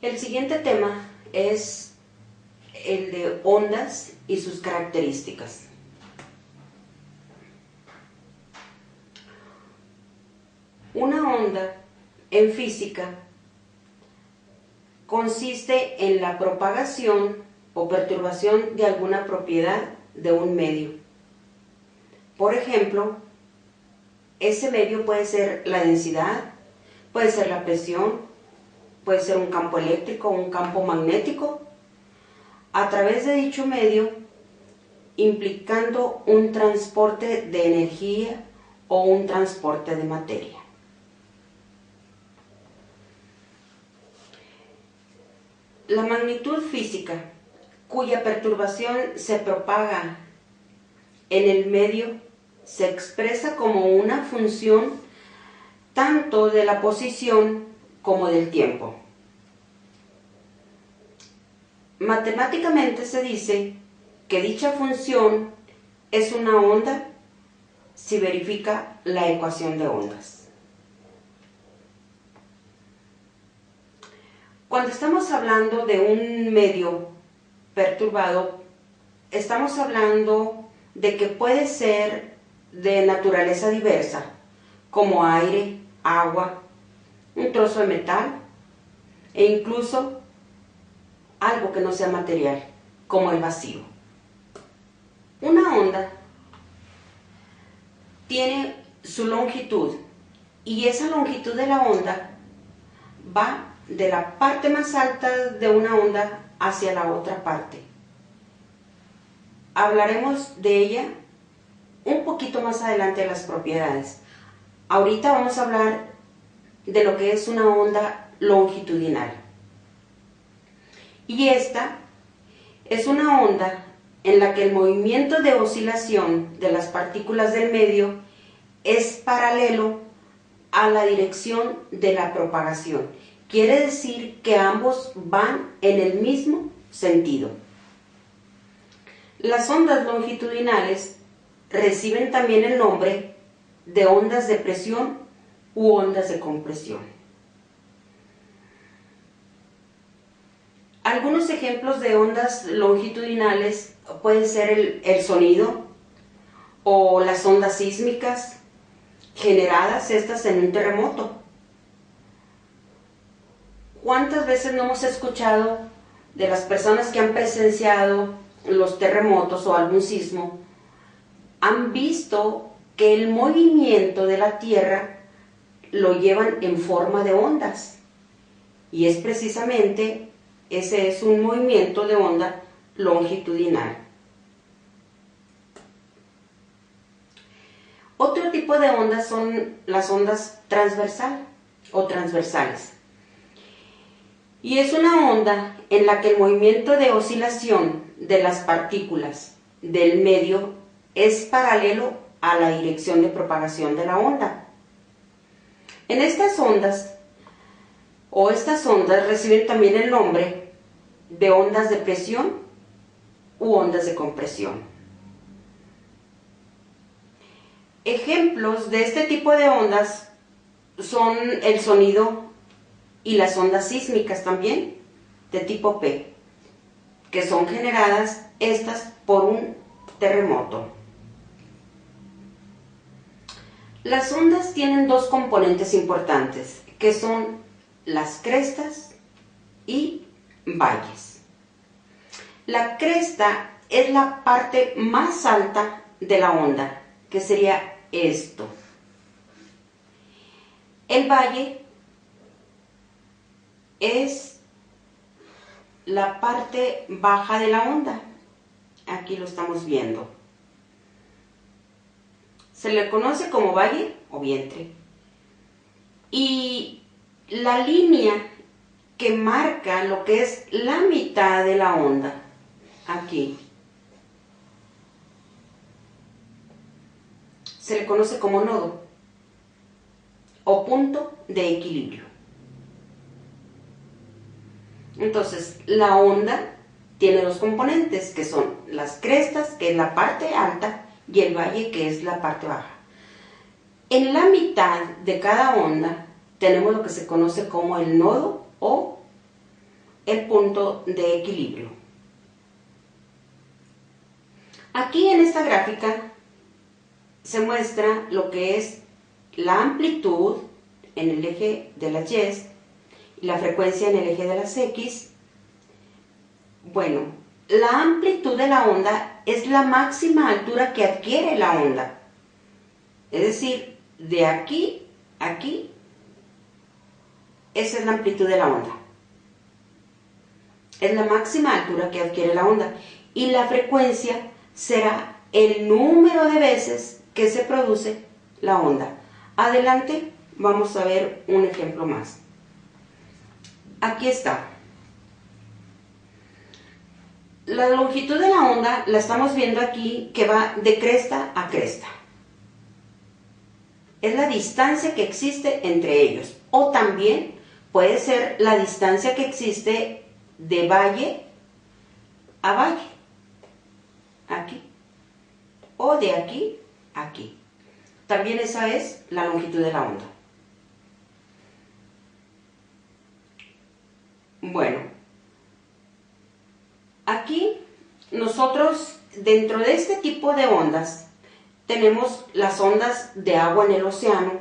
El siguiente tema es el de ondas y sus características. Una onda en física consiste en la propagación o perturbación de alguna propiedad de un medio. Por ejemplo, ese medio puede ser la densidad, puede ser la presión, puede ser un campo eléctrico o un campo magnético, a través de dicho medio, implicando un transporte de energía o un transporte de materia. La magnitud física, cuya perturbación se propaga en el medio, se expresa como una función tanto de la posición como del tiempo. Matemáticamente se dice que dicha función es una onda si verifica la ecuación de ondas. Cuando estamos hablando de un medio perturbado, estamos hablando de que puede ser de naturaleza diversa, como aire, agua, un trozo de metal e incluso algo que no sea material, como el vacío. Una onda tiene su longitud y esa longitud de la onda va de la parte más alta de una onda hacia la otra parte. Hablaremos de ella un poquito más adelante de las propiedades. Ahorita vamos a hablar de lo que es una onda longitudinal. Y esta es una onda en la que el movimiento de oscilación de las partículas del medio es paralelo a la dirección de la propagación. Quiere decir que ambos van en el mismo sentido. Las ondas longitudinales reciben también el nombre de ondas de presión u ondas de compresión. Algunos ejemplos de ondas longitudinales pueden ser el sonido o las ondas sísmicas generadas estas en un terremoto. ¿Cuántas veces no hemos escuchado de las personas que han presenciado los terremotos o algún sismo? Han visto que el movimiento de la Tierra lo llevan en forma de ondas. Y es precisamente, ese es un movimiento de onda longitudinal. Otro tipo de ondas son las ondas transversal o transversales. Y es una onda en la que el movimiento de oscilación de las partículas del medio es paralelo a la dirección de propagación de la onda. En estas ondas reciben también el nombre de ondas de presión u ondas de compresión. Ejemplos de este tipo de ondas son el sonido y las ondas sísmicas también, de tipo P, que son generadas estas por un terremoto. Las ondas tienen dos componentes importantes, que son las crestas y valles. La cresta es la parte más alta de la onda, que sería esto. El valle es la parte baja de la onda. Aquí lo estamos viendo. Se le conoce como valle o vientre. Y la línea que marca lo que es la mitad de la onda, aquí, se le conoce como nodo o punto de equilibrio. Entonces, la onda tiene dos componentes, que son las crestas, que es la parte alta, y el valle, que es la parte baja. En la mitad de cada onda tenemos lo que se conoce como el nodo o el punto de equilibrio. Aquí en esta gráfica se muestra lo que es la amplitud en el eje de las Y y la frecuencia en el eje de las X. Bueno, la amplitud de la onda es la máxima altura que adquiere la onda. Es decir, de aquí a aquí, esa es la amplitud de la onda. Es la máxima altura que adquiere la onda. Y la frecuencia será el número de veces que se produce la onda. Adelante, vamos a ver un ejemplo más. Aquí está. La longitud de la onda la estamos viendo aquí, que va de cresta a cresta. Es la distancia que existe entre ellos. O también puede ser la distancia que existe de valle a valle. Aquí. O de aquí a aquí. También esa es la longitud de la onda. Bueno, aquí nosotros dentro de este tipo de ondas tenemos las ondas de agua en el océano,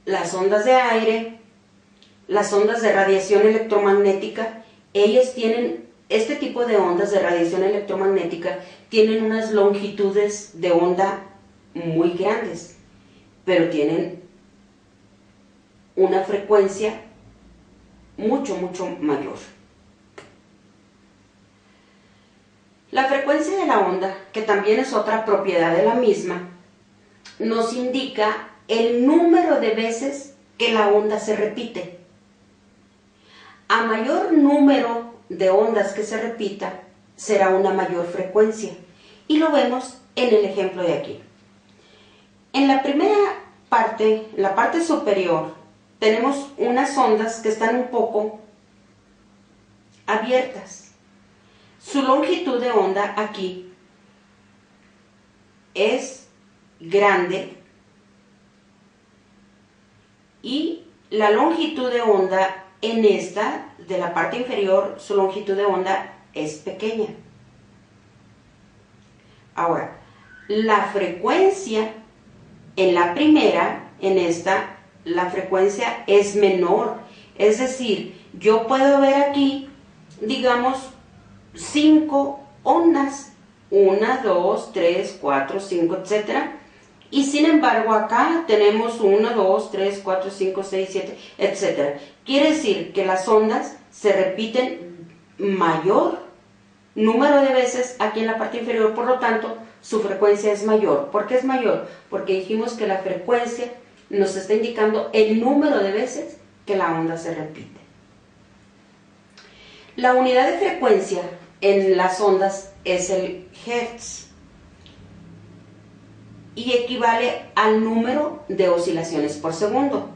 las ondas de aire, las ondas de radiación electromagnética. Ellas tienen, este tipo de ondas de radiación electromagnética tienen unas longitudes de onda muy grandes, pero tienen una frecuencia mucho mayor. La frecuencia de la onda, que también es otra propiedad de la misma, nos indica el número de veces que la onda se repite. A mayor número de ondas que se repita, será una mayor frecuencia. Y lo vemos en el ejemplo de aquí. En la primera parte, en la parte superior, tenemos unas ondas que están un poco abiertas. Su longitud de onda aquí es grande y la longitud de onda en esta, de la parte inferior, su longitud de onda es pequeña. Ahora, la frecuencia en la primera, en esta, la frecuencia es menor. Es decir, yo puedo ver aquí, digamos, 5 ondas, 1, 2, 3, 4, 5, etc. Y sin embargo acá tenemos 1, 2, 3, 4, 5, 6, 7, etc. Quiere decir que las ondas se repiten mayor número de veces aquí en la parte inferior, por lo tanto su frecuencia es mayor. ¿Por qué es mayor? Porque dijimos que la frecuencia nos está indicando el número de veces que la onda se repite. La unidad de frecuencia en las ondas es el hertz y equivale al número de oscilaciones por segundo.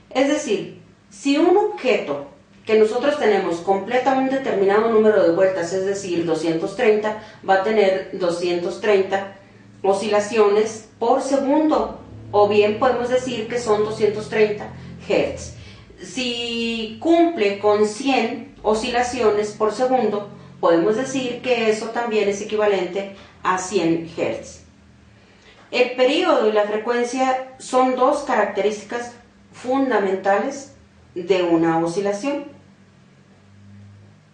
Es decir, si un objeto que nosotros tenemos completa un determinado número de vueltas, es decir, 230, va a tener 230 oscilaciones por segundo, o bien podemos decir que son 230 hertz. Si cumple con 100 oscilaciones por segundo, podemos decir que eso también es equivalente a 100 hertz. El periodo y la frecuencia son dos características fundamentales de una oscilación.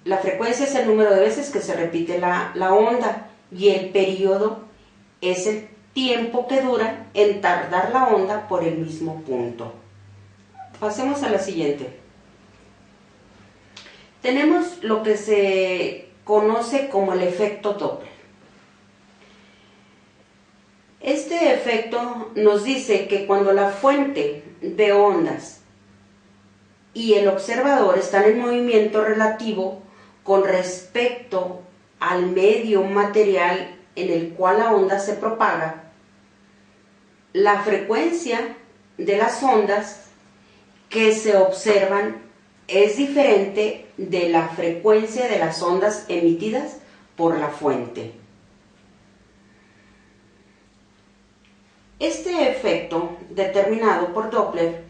La frecuencia es el número de veces que se repite la onda y el periodo es el tiempo que dura en tardar la onda por el mismo punto. Pasemos a la siguiente. Tenemos lo que se conoce como el efecto Doppler. Este efecto nos dice que cuando la fuente de ondas y el observador están en movimiento relativo con respecto al medio material en el cual la onda se propaga, la frecuencia de las ondas que se observan es diferente de la frecuencia de las ondas emitidas por la fuente. Este efecto, determinado por Doppler,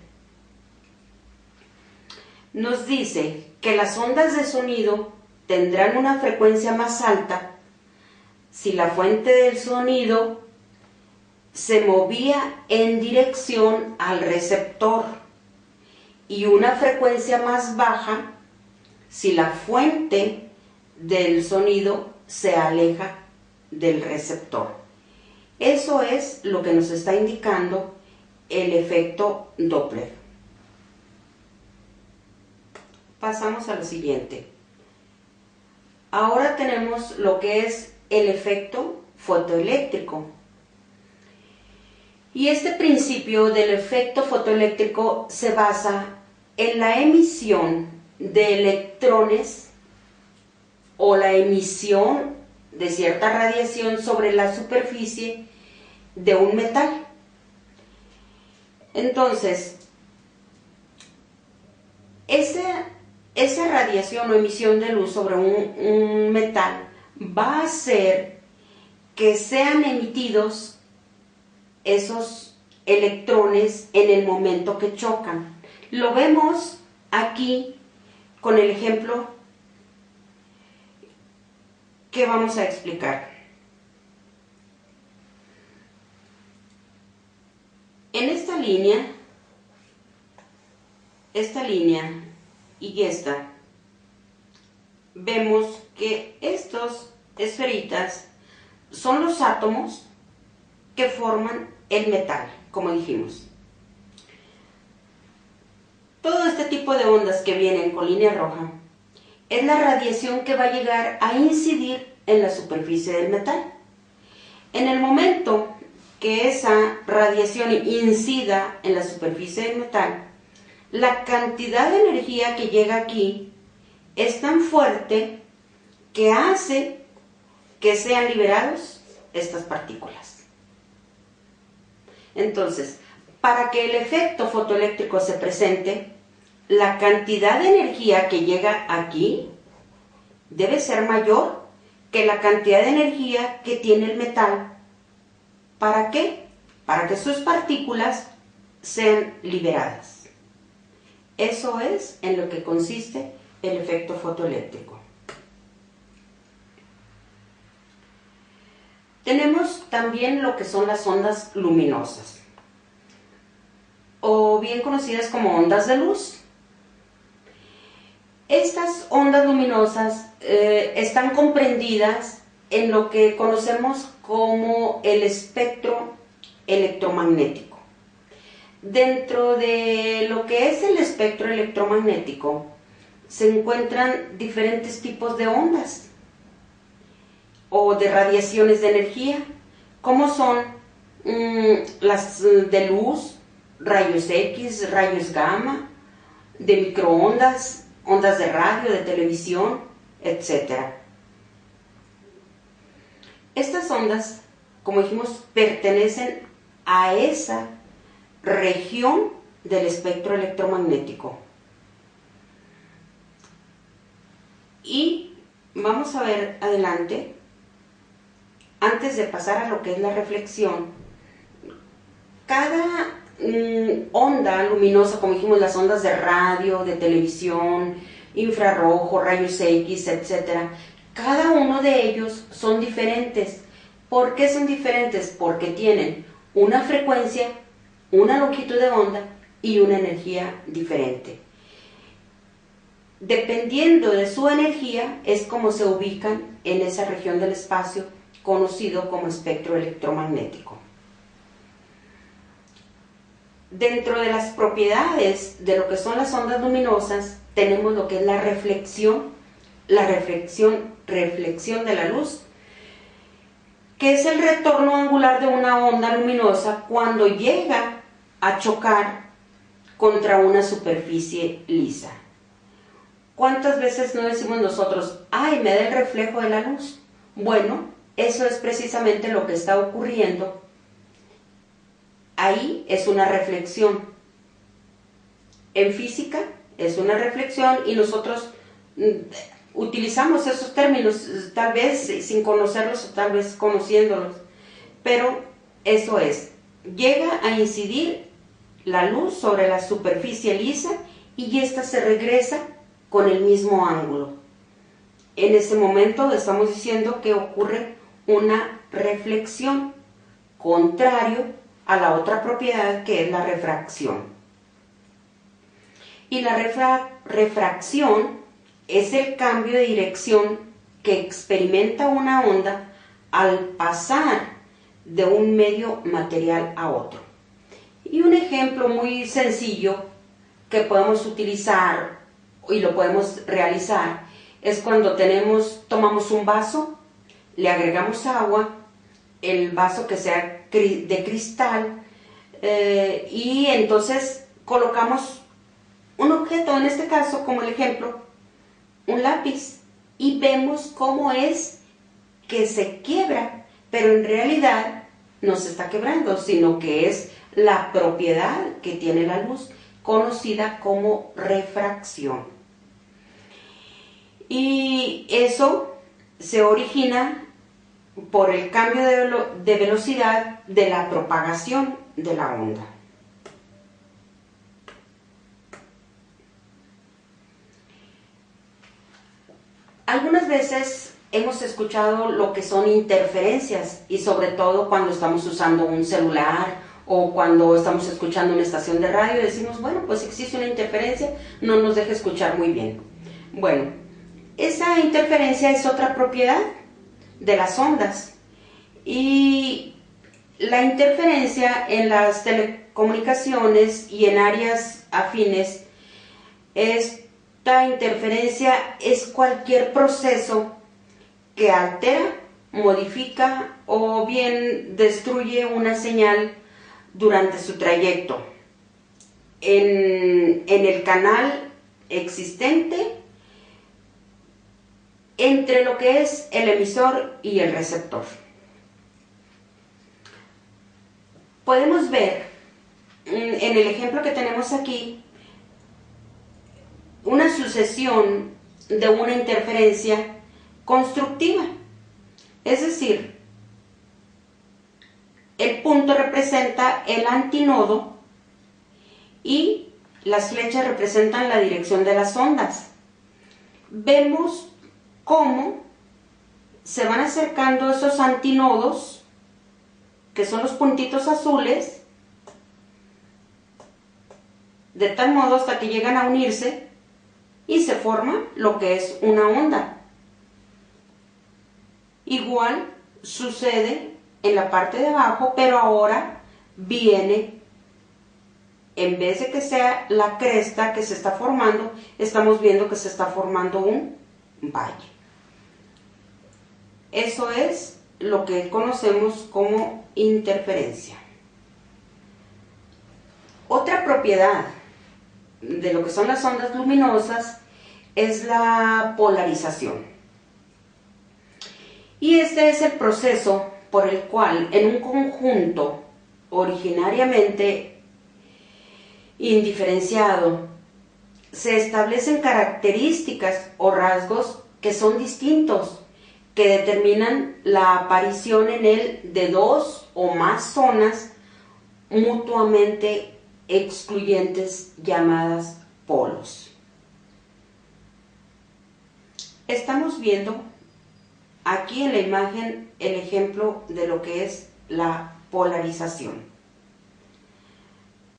nos dice que las ondas de sonido tendrán una frecuencia más alta si la fuente del sonido se movía en dirección al receptor y una frecuencia más baja si la fuente del sonido se aleja del receptor. Eso es lo que nos está indicando el efecto Doppler. Pasamos a lo siguiente. Ahora tenemos lo que es el efecto fotoeléctrico. Y este principio del efecto fotoeléctrico se basa en la emisión de electrones o la emisión de cierta radiación sobre la superficie de un metal. Entonces, esa radiación o emisión de luz sobre un metal va a hacer que sean emitidos esos electrones en el momento que chocan. Lo vemos aquí con el ejemplo que vamos a explicar. En esta línea y esta, vemos que estos esferitas son los átomos que forman el metal, como dijimos. Todo este tipo de ondas que vienen con línea roja es la radiación que va a llegar a incidir en la superficie del metal. En el momento que esa radiación incida en la superficie del metal, la cantidad de energía que llega aquí es tan fuerte que hace que sean liberados estas partículas. Entonces, para que el efecto fotoeléctrico se presente, la cantidad de energía que llega aquí debe ser mayor que la cantidad de energía que tiene el metal. ¿Para qué? Para que sus partículas sean liberadas. Eso es en lo que consiste el efecto fotoeléctrico. Tenemos también lo que son las ondas luminosas, o bien conocidas como ondas de luz. Estas ondas luminosas están comprendidas en lo que conocemos como el espectro electromagnético. Dentro de lo que es el espectro electromagnético se encuentran diferentes tipos de ondas o de radiaciones de energía, como son las de luz, rayos X, rayos gamma, de microondas, ondas de radio, de televisión, etc. Estas ondas, como dijimos, pertenecen a esa región del espectro electromagnético. Y vamos a ver adelante, antes de pasar a lo que es la reflexión, cada onda luminosa, como dijimos, las ondas de radio, de televisión, infrarrojo, rayos X, etc., cada uno de ellos son diferentes. ¿Por qué son diferentes? Porque tienen una frecuencia, una longitud de onda y una energía diferente. Dependiendo de su energía es como se ubican en esa región del espacio conocido como espectro electromagnético. Dentro de las propiedades de lo que son las ondas luminosas tenemos lo que es la reflexión de la luz, que es el retorno angular de una onda luminosa cuando llega a chocar contra una superficie lisa. ¿Cuántas veces no decimos nosotros, ay, me da el reflejo de la luz? Bueno, eso es precisamente lo que está ocurriendo. Ahí es una reflexión. En física es una reflexión y nosotros utilizamos esos términos, tal vez sin conocerlos o tal vez conociéndolos, pero eso es, llega a incidir la luz sobre la superficie lisa y esta se regresa con el mismo ángulo. En ese momento estamos diciendo que ocurre una reflexión, contrario a la otra propiedad que es la refracción. Y la refracción es el cambio de dirección que experimenta una onda al pasar de un medio material a otro. Y un ejemplo muy sencillo que podemos utilizar y lo podemos realizar es cuando tomamos un vaso, le agregamos agua, el vaso que sea de cristal, y entonces colocamos un objeto, en este caso como el ejemplo, un lápiz, y vemos cómo es que se quiebra, pero en realidad no se está quebrando, sino que es la propiedad que tiene la luz, conocida como refracción. Y eso se origina por el cambio de velocidad de la propagación de la onda. Algunas veces hemos escuchado lo que son interferencias, y sobre todo cuando estamos usando un celular o cuando estamos escuchando una estación de radio, decimos, bueno, pues existe una interferencia, no nos deja escuchar muy bien. Bueno, esa interferencia es otra propiedad de las ondas, y la interferencia en las telecomunicaciones y en áreas afines, esta interferencia es cualquier proceso que altera, modifica o bien destruye una señal durante su trayecto en el canal existente entre lo que es el emisor y el receptor. Podemos ver en el ejemplo que tenemos aquí una sucesión de una interferencia constructiva, es decir, el punto representa el antinodo y las flechas representan la dirección de las ondas. Vemos cómo se van acercando esos antinodos, que son los puntitos azules, de tal modo hasta que llegan a unirse y se forma lo que es una onda. Igual sucede en la parte de abajo, pero ahora viene, en vez de que sea la cresta que se está formando, estamos viendo que se está formando un valle. Eso es lo que conocemos como interferencia. Otra propiedad de lo que son las ondas luminosas es la polarización. Y este es el proceso por el cual en un conjunto originariamente indiferenciado se establecen características o rasgos que son distintos, que determinan la aparición en él de dos o más zonas mutuamente excluyentes llamadas polos. Estamos viendo aquí en la imagen el ejemplo de lo que es la polarización.